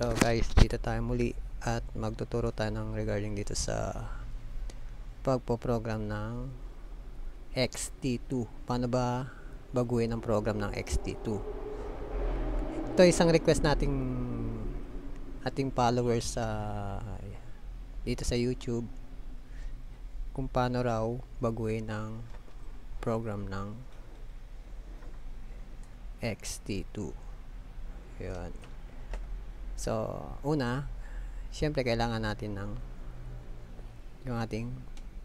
So guys, dito tayo muli at magtuturo tayo ng regarding dito sa pagpo-program ng XT2. Paano ba baguhin ang program ng XT2? Ito isang request ating followers sa dito sa YouTube kung paano raw baguhin ang program ng XT2. Yun. So, una, syempre kailangan natin ng yung ating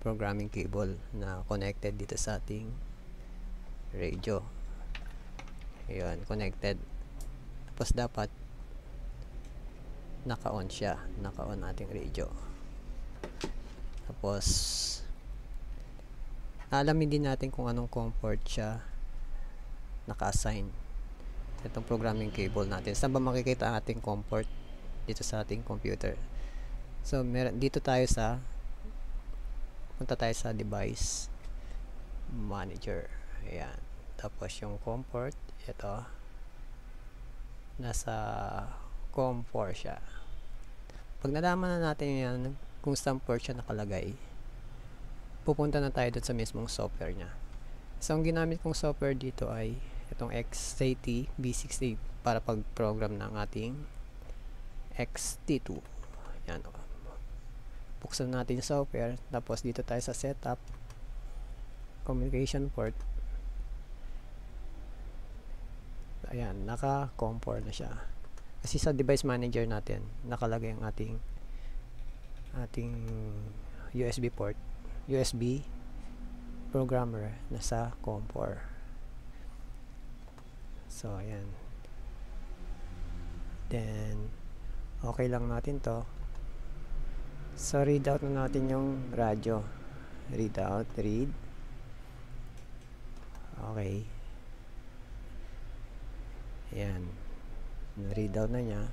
programming cable na connected dito sa ating radio. Yun, connected. Tapos dapat naka-on siya, naka-on ating radio. Tapos alamin din natin kung anong comfort siya naka-assign itong programming cable natin. Saan ba makikita ang ating comfort dito sa ating computer? So dito tayo punta tayo sa device manager. Ayan. Tapos yung comfort, ito nasa comfort siya. Pag nalaman na natin yan kung saan port siya nakalagay, pupunta na tayo dun sa mismong software nya. So ang ginamit kong software dito ay itong XAT B68 para pag-program ng ating XT2. Yan. Buksan natin yung software. Tapos dito tayo sa setup, communication port. Ayan, naka-comport na siya. Kasi sa device manager natin, nakalagay ang ating USB port, USB programmer na sa comport. So, ayan. Then, okay lang natin to. So, read out na natin yung radyo. Read out, read. Okay. Ayan. Read out na niya.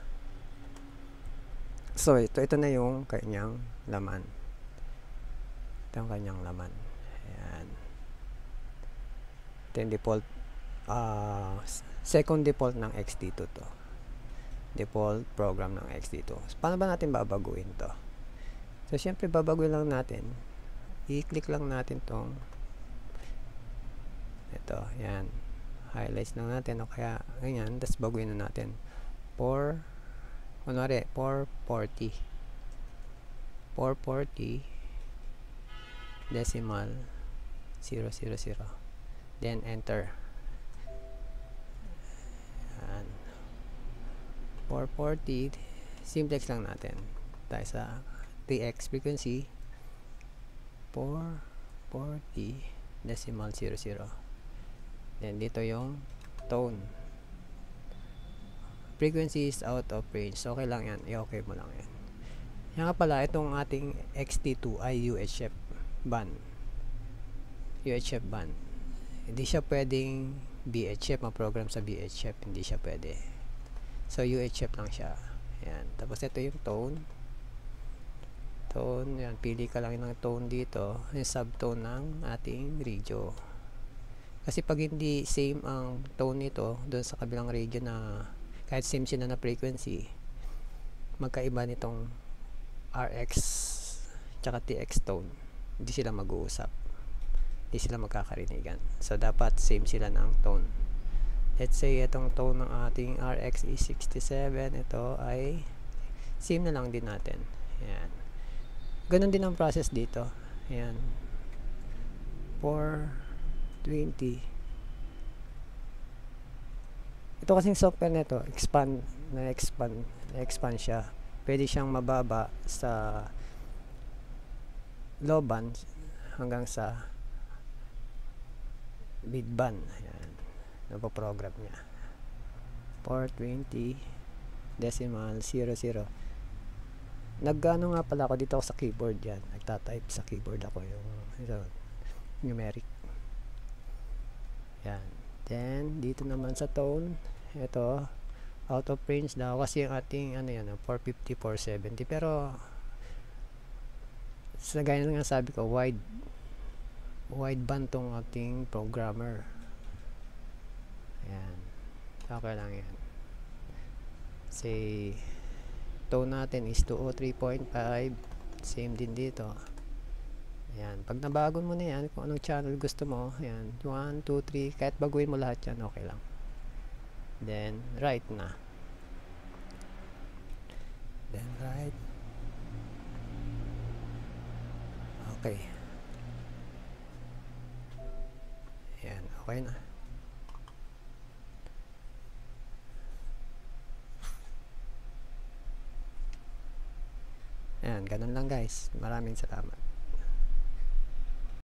So, ito na yung kanyang laman. Ito yung kanyang laman. Ayan. Ito yung default second default ng XT2 to. Default program ng XT2. So, paano ba natin babaguhin to? So, syempre babaguhin lang natin. I-click lang natin tong ito, yan. Highlights lang natin o kaya ganyan, tapos baguhin na natin. Kunwari, 440 decimal 000. Then enter. 440 simplex lang natin tayo sa TX frequency 440 decimal 00. Then dito yung tone, frequency is out of range. So, okay lang yan, i-okay mo lang yan. Yan nga pala, itong ating XT2 ay UHF band. UHF band, hindi siya pwedeng VHF, ma-program sa VHF, hindi siya pwede. So, UHF lang siya. Ayan. Tapos, ito yung tone. Tone. Ayan. Pili ka lang ng tone dito. Yung subtone ng ating radio. Kasi pag hindi same ang tone nito doon sa kabilang radio na kahit same sila na frequency, magkaiba nitong RX tsaka TX tone. Hindi sila mag-uusap. Hindi sila magkakarinigan. So, dapat same sila ng tone. Let's say, itong tone ng ating RX is 67. Ito ay same na lang din natin. Ayan. Ganon din ang process dito. Ayan. 420. Ito kasing software nito, expand siya. Pwede siyang mababa sa low band hanggang sa mid band. Ayan. Napaprogram niya 420 decimal 00. Nagano nga pala ako dito sa keyboard yan. Nagtatype sa keyboard ako yung numeric. Yan. Then dito naman sa tone, ito out of range daw kasi yung ating 450 470, pero sa gaya nga sabi ko, wide band tong ating programmer. Ayan. Okay lang yan. Say tone natin is 203.5. Same din dito. Ayan, pag nabago mo na yan, kung anong channel gusto mo, ayan, 1, 2, 3, kahit baguhin mo lahat yan, okay lang. Then, right na. Then, right. Okay. Ayan, okay na. Ayan, ganun lang guys. Maraming salamat.